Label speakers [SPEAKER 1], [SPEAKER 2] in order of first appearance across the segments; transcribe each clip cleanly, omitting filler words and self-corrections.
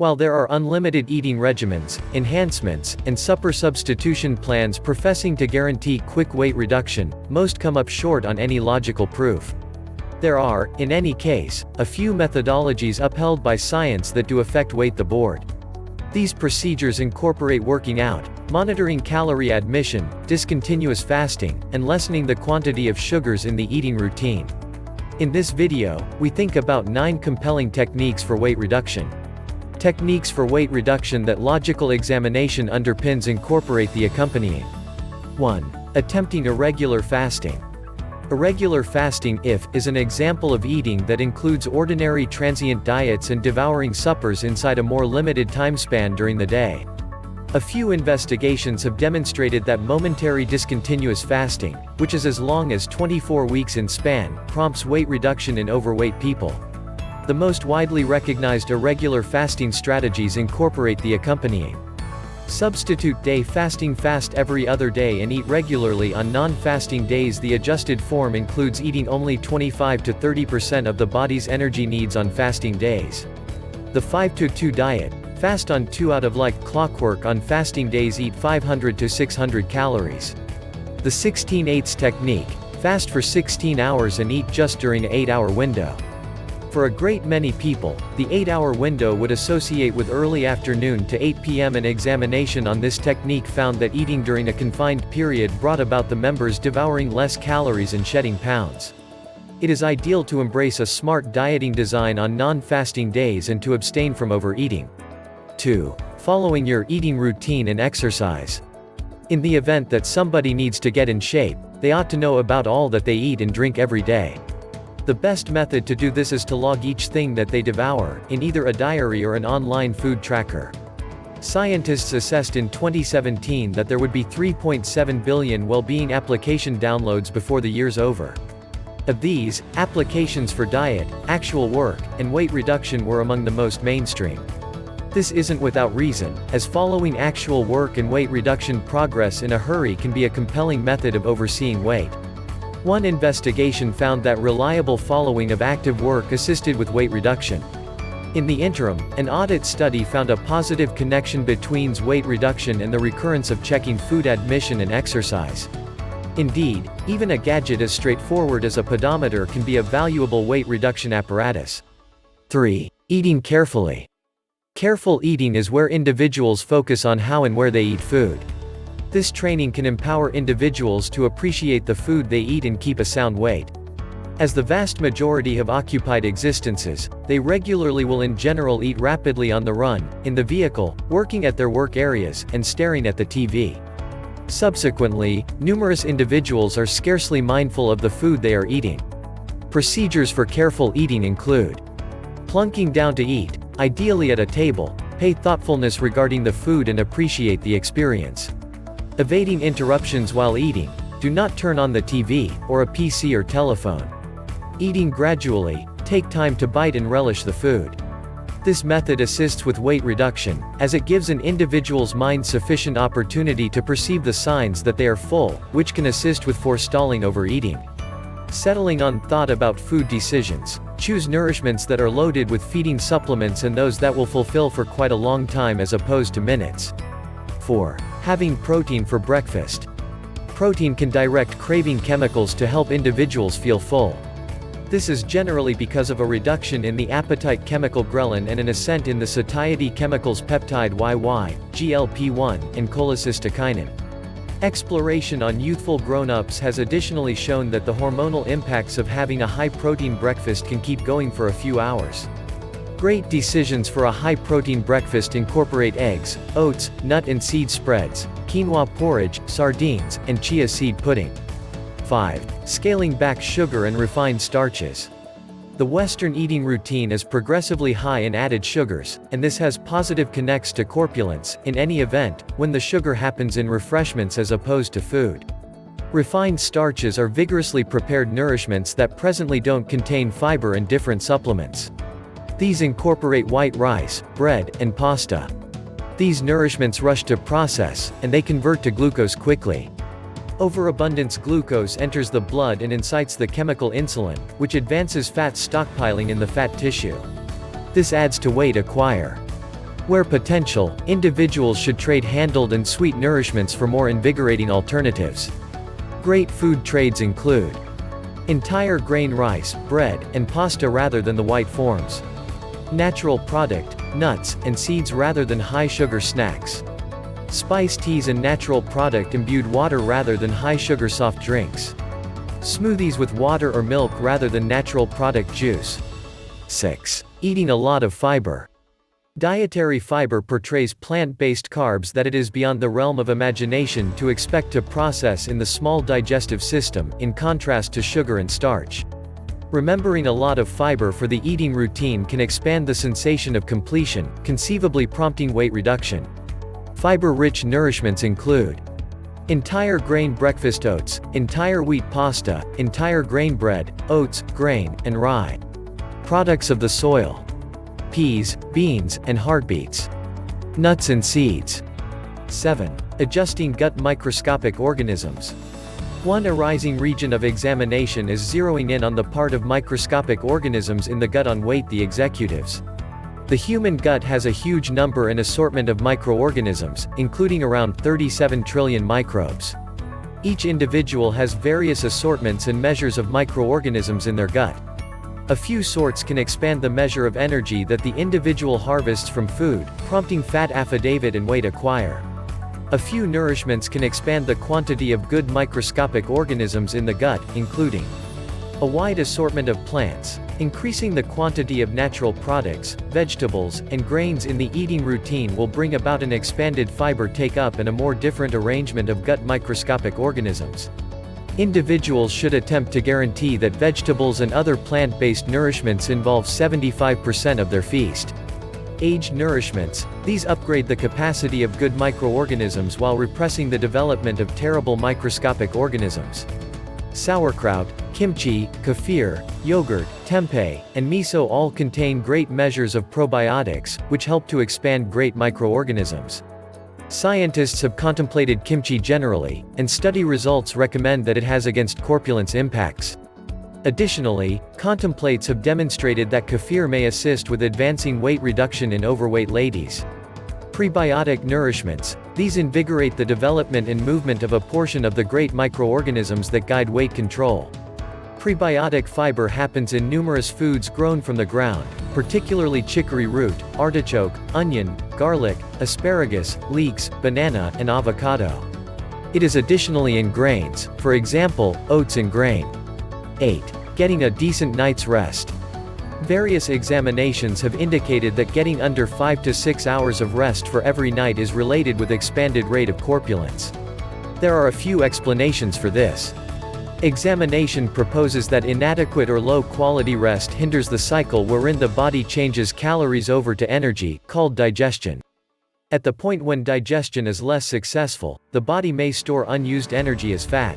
[SPEAKER 1] While there are unlimited eating regimens, enhancements, and supper substitution plans professing to guarantee quick weight reduction, most come up short on any logical proof. There are, in any case, a few methodologies upheld by science that do affect weight the board. These procedures incorporate working out, monitoring calorie admission, discontinuous fasting, and lessening the quantity of sugars in the eating routine. In this video, we think about 9 compelling techniques for weight reduction. Techniques for weight reduction that logical examination underpins incorporate the accompanying. 1. Attempting irregular fasting. Irregular fasting is an example of eating that includes ordinary transient diets and devouring suppers inside a more limited time span during the day. A few investigations have demonstrated that momentary discontinuous fasting, which is as long as 24 weeks in span, prompts weight reduction in overweight people. The most widely recognized irregular fasting strategies incorporate the accompanying. Substitute day fasting. Fast every other day and eat regularly on non-fasting days. The adjusted form includes eating only 25 to 30% of the body's energy needs on fasting days. The 5-2 diet. Fast on 2 out of like clockwork. On fasting days eat 500 to 600 calories. The 16/8 technique. Fast for 16 hours and eat just during an 8-hour window. For a great many people, the 8-hour window would associate with early afternoon to 8 p.m. An examination on this technique found that eating during a confined period brought about the members devouring less calories and shedding pounds. It is ideal to embrace a smart dieting design on non-fasting days and to abstain from overeating. 2. Following your eating routine and exercise. In the event that somebody needs to get in shape, they ought to know about all that they eat and drink every day. The best method to do this is to log each thing that they devour, in either a diary or an online food tracker. Scientists assessed in 2017 that there would be 3.7 billion well-being application downloads before the year's over. Of these, applications for diet, actual work, and weight reduction were among the most mainstream. This isn't without reason, as following actual work and weight reduction progress in a hurry can be a compelling method of overseeing weight. One investigation found that reliable following of active work assisted with weight reduction. In the interim, an audit study found a positive connection between weight reduction and the recurrence of checking food admission and exercise. Indeed, even a gadget as straightforward as a pedometer can be a valuable weight reduction apparatus. 3. Eating carefully. Careful eating is where individuals focus on how and where they eat food. This training can empower individuals to appreciate the food they eat and keep a sound weight. As the vast majority have occupied existences, they regularly will in general eat rapidly on the run, in the vehicle, working at their work areas, and staring at the TV. Subsequently, numerous individuals are scarcely mindful of the food they are eating. Procedures for careful eating include plunking down to eat, ideally at a table, pay thoughtfulness regarding the food and appreciate the experience. Evading interruptions while eating, do not turn on the TV, or a PC or telephone. Eating gradually, take time to bite and relish the food. This method assists with weight reduction, as it gives an individual's mind sufficient opportunity to perceive the signs that they are full, which can assist with forestalling overeating. Settling on thought about food decisions. Choose nourishments that are loaded with feeding supplements and those that will fulfill for quite a long time as opposed to minutes. 4. Having protein for breakfast. Protein can direct craving chemicals to help individuals feel full. This is generally because of a reduction in the appetite chemical ghrelin and an ascent in the satiety chemicals peptide YY, GLP-1, and cholecystokinin. Exploration on youthful grown-ups has additionally shown that the hormonal impacts of having a high-protein breakfast can keep going for a few hours. Great decisions for a high-protein breakfast incorporate eggs, oats, nut and seed spreads, quinoa porridge, sardines, and chia seed pudding. 5. Scaling back sugar and refined starches. The Western eating routine is progressively high in added sugars, and this has positive connects to corpulence, in any event, when the sugar happens in refreshments as opposed to food. Refined starches are vigorously prepared nourishments that presently don't contain fiber and different supplements. These incorporate white rice, bread, and pasta. These nourishments rush to process, and they convert to glucose quickly. Overabundance glucose enters the blood and incites the chemical insulin, which advances fat stockpiling in the fat tissue. This adds to weight acquire. Where potential, individuals should trade handled and sweet nourishments for more invigorating alternatives. Great food trades include entire grain rice, bread, and pasta rather than the white forms. Natural product, nuts, and seeds rather than high-sugar snacks. Spice teas and natural product imbued water rather than high-sugar soft drinks. Smoothies with water or milk rather than natural product juice. 6. Eating a lot of fiber. Dietary fiber portrays plant-based carbs that it is beyond the realm of imagination to expect to process in the small digestive system, in contrast to sugar and starch. Remembering a lot of fiber for the eating routine can expand the sensation of completion, conceivably prompting weight reduction. Fiber-rich nourishments include entire grain breakfast oats, entire wheat pasta, entire grain bread, oats, grain, and rye. Products of the soil. Peas, beans, and heartbeats. Nuts and seeds. 7. Adjusting gut microscopic organisms. One arising region of examination is zeroing in on the part of microscopic organisms in the gut on weight the executives. The human gut has a huge number and assortment of microorganisms, including around 37 trillion microbes. Each individual has various assortments and measures of microorganisms in their gut. A few sorts can expand the measure of energy that the individual harvests from food, prompting fat affidavit and weight acquire. A few nourishments can expand the quantity of good microscopic organisms in the gut, including a wide assortment of plants, increasing the quantity of natural products, vegetables, and grains in the eating routine will bring about an expanded fiber take-up and a more different arrangement of gut microscopic organisms. Individuals should attempt to guarantee that vegetables and other plant-based nourishments involve 75% of their feast. Aged nourishments, these upgrade the capacity of good microorganisms while repressing the development of terrible microscopic organisms. Sauerkraut, kimchi, kefir, yogurt, tempeh, and miso all contain great measures of probiotics, which help to expand great microorganisms. Scientists have contemplated kimchi generally, and study results recommend that it has against corpulence impacts. Additionally, contemplates have demonstrated that kefir may assist with advancing weight reduction in overweight ladies. Prebiotic nourishments, these invigorate the development and movement of a portion of the great microorganisms that guide weight control. Prebiotic fiber happens in numerous foods grown from the ground, particularly chicory root, artichoke, onion, garlic, asparagus, leeks, banana, and avocado. It is additionally in grains, for example, oats and grain. 8. Getting a decent night's rest. Various examinations have indicated that getting under 5 to 6 hours of rest for every night is related with expanded rate of corpulence. There are a few explanations for this. Examination proposes that inadequate or low-quality rest hinders the cycle wherein the body changes calories over to energy, called digestion. At the point when digestion is less successful, the body may store unused energy as fat.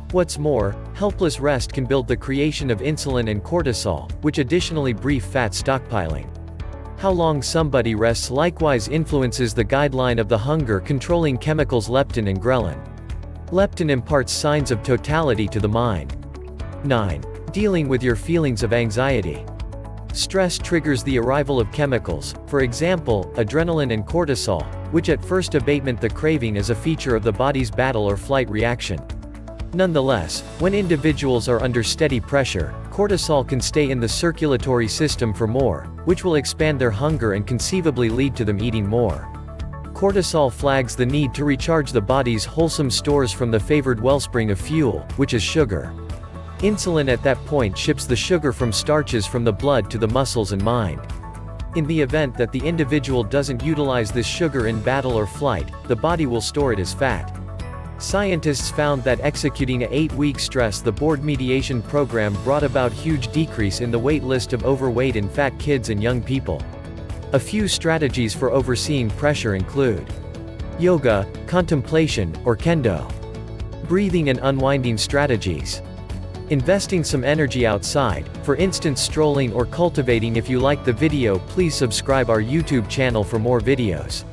[SPEAKER 1] What's more, helpless rest can build the creation of insulin and cortisol, which additionally brief fat stockpiling. How long somebody rests likewise influences the guideline of the hunger-controlling chemicals leptin and ghrelin. Leptin imparts signs of totality to the mind. 9. Dealing with your feelings of anxiety. Stress triggers the arrival of chemicals, for example, adrenaline and cortisol, which at first abatement the craving is a feature of the body's battle or flight reaction. Nonetheless, when individuals are under steady pressure, cortisol can stay in the circulatory system for more, which will expand their hunger and conceivably lead to them eating more. Cortisol flags the need to recharge the body's wholesome stores from the favored wellspring of fuel, which is sugar. Insulin at that point ships the sugar from starches from the blood to the muscles and mind. In the event that the individual doesn't utilize this sugar in battle or flight, the body will store it as fat. Scientists found that executing a 8-week stress-the-board mediation program brought about huge decrease in the wait list of overweight and fat kids and young people. A few strategies for overseeing pressure include yoga, contemplation, or kendo, breathing and unwinding strategies, investing some energy outside, for instance strolling or cultivating. If you like the video, please subscribe our YouTube channel for more videos.